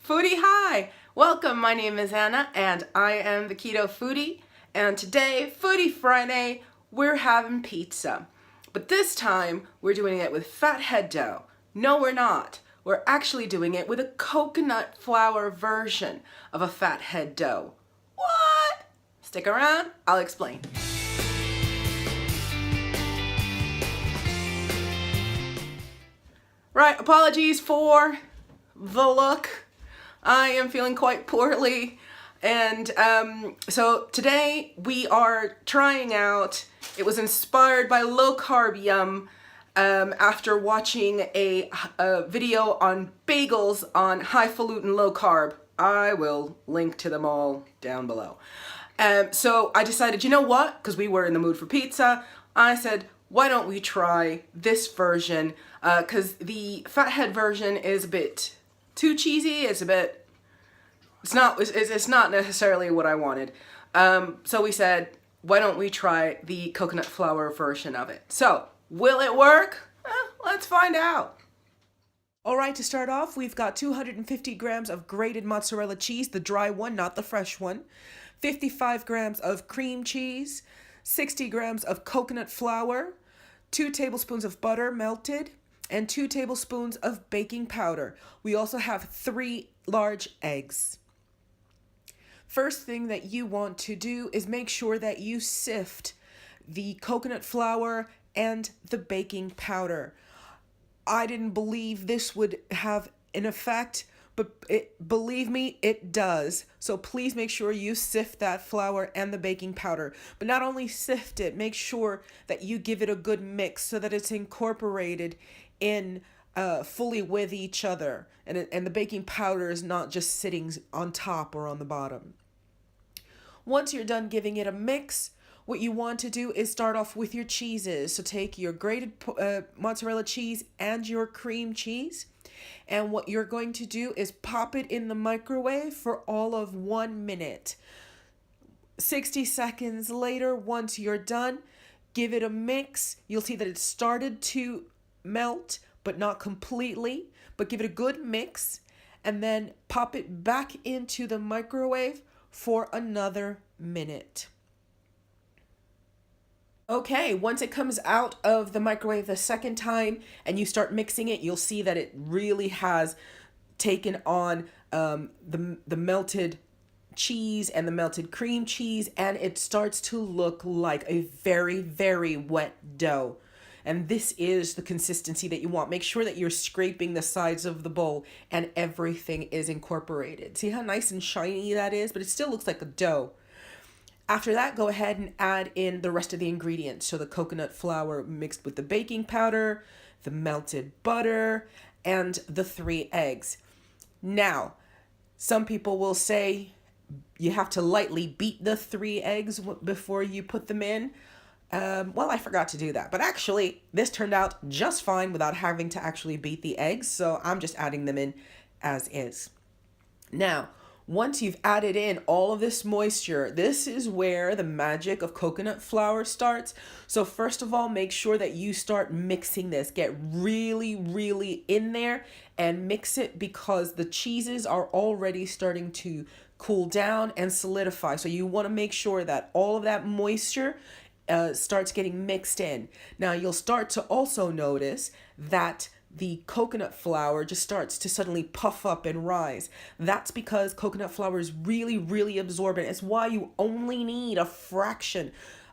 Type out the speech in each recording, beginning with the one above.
Foodie, hi! Welcome, my name is Anna and I am the Keto Foodie, and today, Foodie Friday, we're having pizza. But this time, we're doing it with fathead dough. No, we're not. We're actually doing it with a coconut flour version of a fathead dough. What? Stick around, I'll explain. Right, apologies for the look. I am feeling quite poorly, and so today we are trying out, it was inspired by LowCarb Yum after watching a video on bagels on HighFalutin Low Carb. I will link to them all down below. So I decided, you know what, because we were in the mood for pizza, I said, why don't we try this version, because the fathead version is a bit too cheesy. It's not necessarily what I wanted. So we said, why don't we try the coconut flour version of it? So, will it work? Let's find out. All right, to start off, we've got 250 grams of grated mozzarella cheese, the dry one, not the fresh one, 55 grams of cream cheese, 60 grams of coconut flour, 2 tablespoons of butter melted, and 2 tablespoons of baking powder. We also have 3 large eggs. First thing that you want to do is make sure that you sift the coconut flour and the baking powder. I didn't believe this would have an effect, but believe me, it does. So please make sure you sift that flour and the baking powder. But not only sift it, make sure that you give it a good mix so that it's incorporated in fully with each other, and the baking powder is not just sitting on top or on the bottom. Once you're done giving it a mix, what you want to do is start off with your cheeses. So take your grated mozzarella cheese and your cream cheese, and what you're going to do is pop it in the microwave for all of 1 minute. 60 seconds later, once you're done, give it a mix. You'll see that it started to melt, but not completely, but give it a good mix, and then pop it back into the microwave for another minute. Okay, once it comes out of the microwave the second time and you start mixing it, you'll see that it really has taken on the melted cheese and the melted cream cheese, and it starts to look like a very, very wet dough. And this is the consistency that you want. Make sure that you're scraping the sides of the bowl and everything is incorporated. See how nice and shiny that is? But it still looks like a dough. After that, go ahead and add in the rest of the ingredients. So the coconut flour mixed with the baking powder, the melted butter, and the 3 eggs. Now, some people will say you have to lightly beat the 3 eggs before you put them in. Well, I forgot to do that, but actually this turned out just fine without having to actually beat the eggs, so I'm just adding them in as is. Now, once you've added in all of this moisture, this is where the magic of coconut flour starts. So first of all, make sure that you start mixing this. Get really, really in there and mix it, because the cheeses are already starting to cool down and solidify. So you want to make sure that all of that moisture starts getting mixed in. Now you'll start to also notice that the coconut flour just starts to suddenly puff up and rise. That's because coconut flour is really, really absorbent. It's why you only need a fraction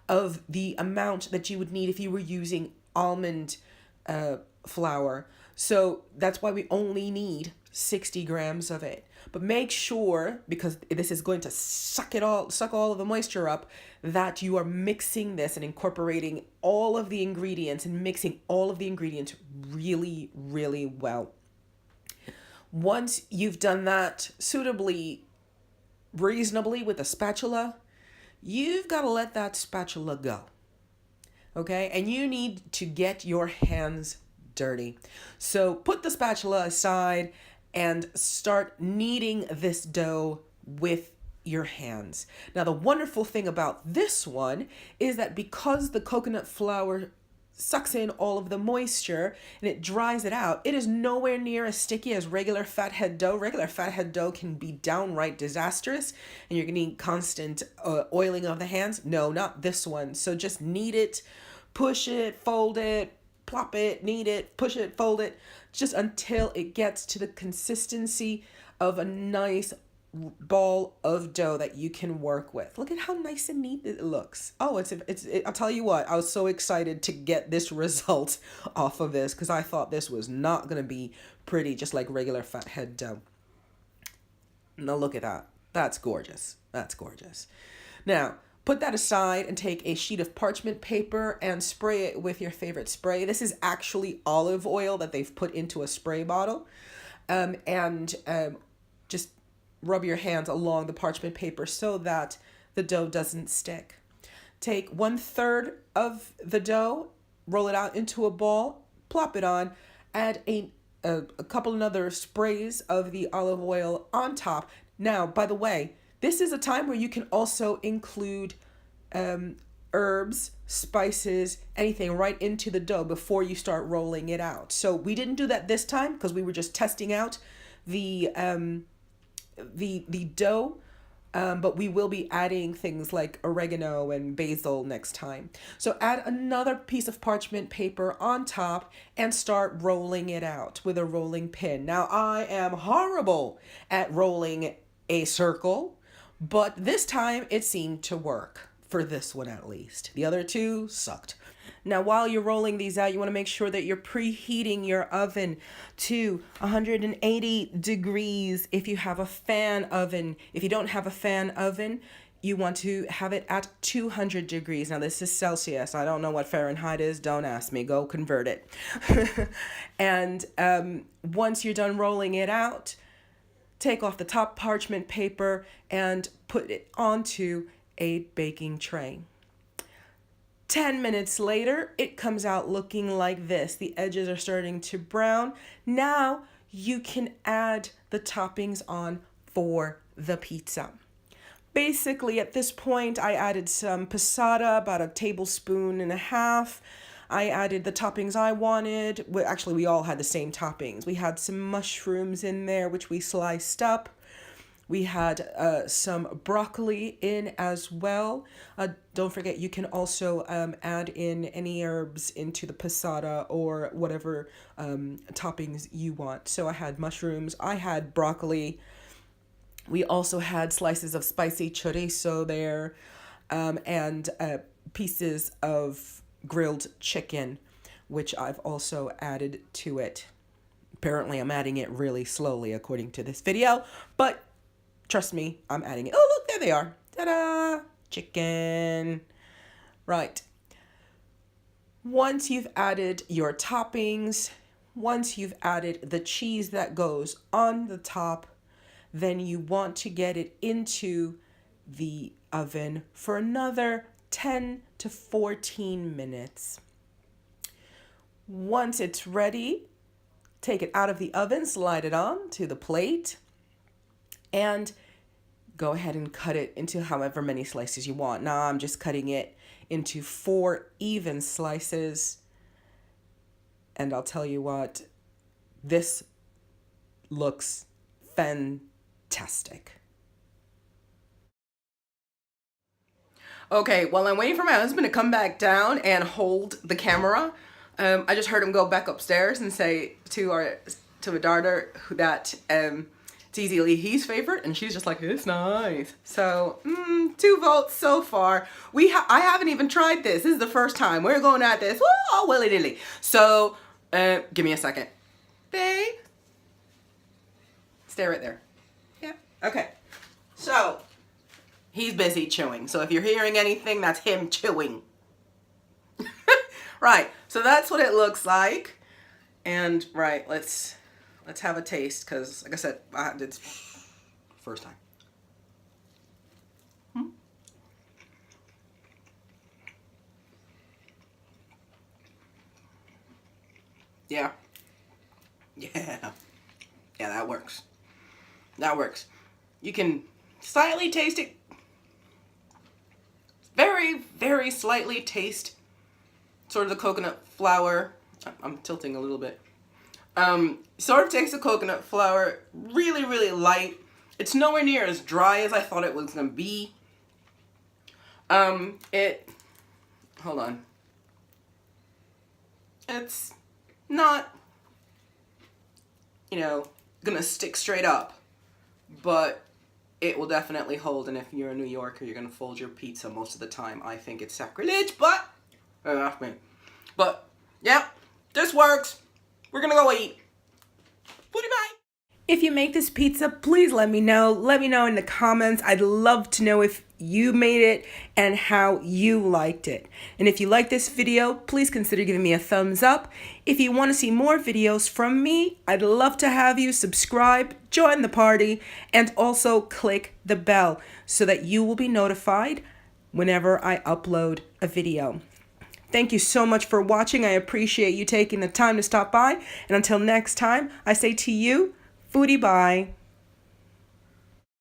of the amount that you would need if you were using almond flour. So that's why we only need 60 grams of it. But make sure, because this is going to suck all of the moisture up, that you are mixing this and incorporating all of the ingredients and mixing all of the ingredients really, really well. Once you've done that suitably, reasonably with a spatula, you've got to let that spatula go. Okay? And you need to get your hands dirty. So put the spatula aside and start kneading this dough with your hands. Now, the wonderful thing about this one is that because the coconut flour sucks in all of the moisture and it dries it out. It is nowhere near as sticky as regular fathead dough. Regular fathead dough can be downright disastrous and you're gonna need constant oiling of the hands. No, not this one. So just knead it, push it, fold it, plop it, knead it, push it, fold it, just until it gets to the consistency of a nice ball of dough that you can work with. Look at how nice and neat it looks. Oh, I'll tell you what, I was so excited to get this result off of this because I thought this was not going to be pretty, just like regular fathead dough. Now look at that. That's gorgeous. That's gorgeous. Now, put that aside and take a sheet of parchment paper and spray it with your favorite spray. This is actually olive oil that they've put into a spray bottle. Just rub your hands along the parchment paper so that the dough doesn't stick. Take 1/3 of the dough, roll it out into a ball, plop it on, add a couple of other sprays of the olive oil on top. Now, by the way, this is a time where you can also include herbs, spices, anything right into the dough before you start rolling it out. So we didn't do that this time because we were just testing out the dough, but we will be adding things like oregano and basil next time. So add another piece of parchment paper on top and start rolling it out with a rolling pin. Now I am horrible at rolling a circle, but this time it seemed to work, for this one at least. The other two sucked. Now, while you're rolling these out, you want to make sure that you're preheating your oven to 180 degrees if you have a fan oven. If you don't have a fan oven, you want to have it at 200 degrees. Now, this is Celsius. I don't know what Fahrenheit is. Don't ask me. Go convert it. And once you're done rolling it out, take off the top parchment paper and put it onto a baking tray. 10 minutes later, it comes out looking like this. The edges are starting to brown. Now you can add the toppings on for the pizza. Basically, at this point, I added some passata, about 1.5 tablespoons. I added the toppings I wanted. Well, actually, we all had the same toppings. We had some mushrooms in there, which we sliced up. We had some broccoli in as well. Don't forget, you can also add in any herbs into the passata or whatever toppings you want. So I had mushrooms, I had broccoli. We also had slices of spicy chorizo there, and pieces of grilled chicken, which I've also added to it. Apparently, I'm adding it really slowly according to this video, but trust me, I'm adding it. Oh, look, there they are. Ta-da! Chicken. Right. Once you've added your toppings, once you've added the cheese that goes on the top, then you want to get it into the oven for another 10 to 14 minutes. Once it's ready, take it out of the oven, slide it on to the plate, and go ahead and cut it into however many slices you want. Now I'm just cutting it into 4 even slices. And I'll tell you what, this looks fantastic. Okay, while I'm waiting for my husband to come back down and hold the camera, I just heard him go back upstairs and say to our daughter that it's easily his favorite, and she's just like, it's nice. So 2 votes so far. I haven't even tried this. This is the first time we're going at this. Woo, willy nilly. So give me a second, babe. Stay right there. Yeah. Okay. So he's busy chewing. So if you're hearing anything, that's him chewing. Right. So that's what it looks like. And right, let's have a taste, because like I said, it's first time. Yeah. Yeah, that works. That works. You can slightly taste it. Very, very slightly taste sort of the coconut flour. I'm tilting a little bit. Sort of takes the coconut flour, really, really light. It's nowhere near as dry as I thought it was going to be. Hold on. It's not, gonna stick straight up, but it will definitely hold. And if you're a New Yorker, you're gonna fold your pizza most of the time. I think it's sacrilege, but that's me. But yeah, this works. We're gonna go eat. Bye. If you make this pizza, please let me know. Let me know in the comments. I'd love to know if you made it and how you liked it. And if you like this video, please consider giving me a thumbs up. If you want to see more videos from me, I'd love to have you subscribe, join the party, and also click the bell so that you will be notified whenever I upload a video. Thank you so much for watching. I appreciate you taking the time to stop by. And until next time, I say to you, foodie bye.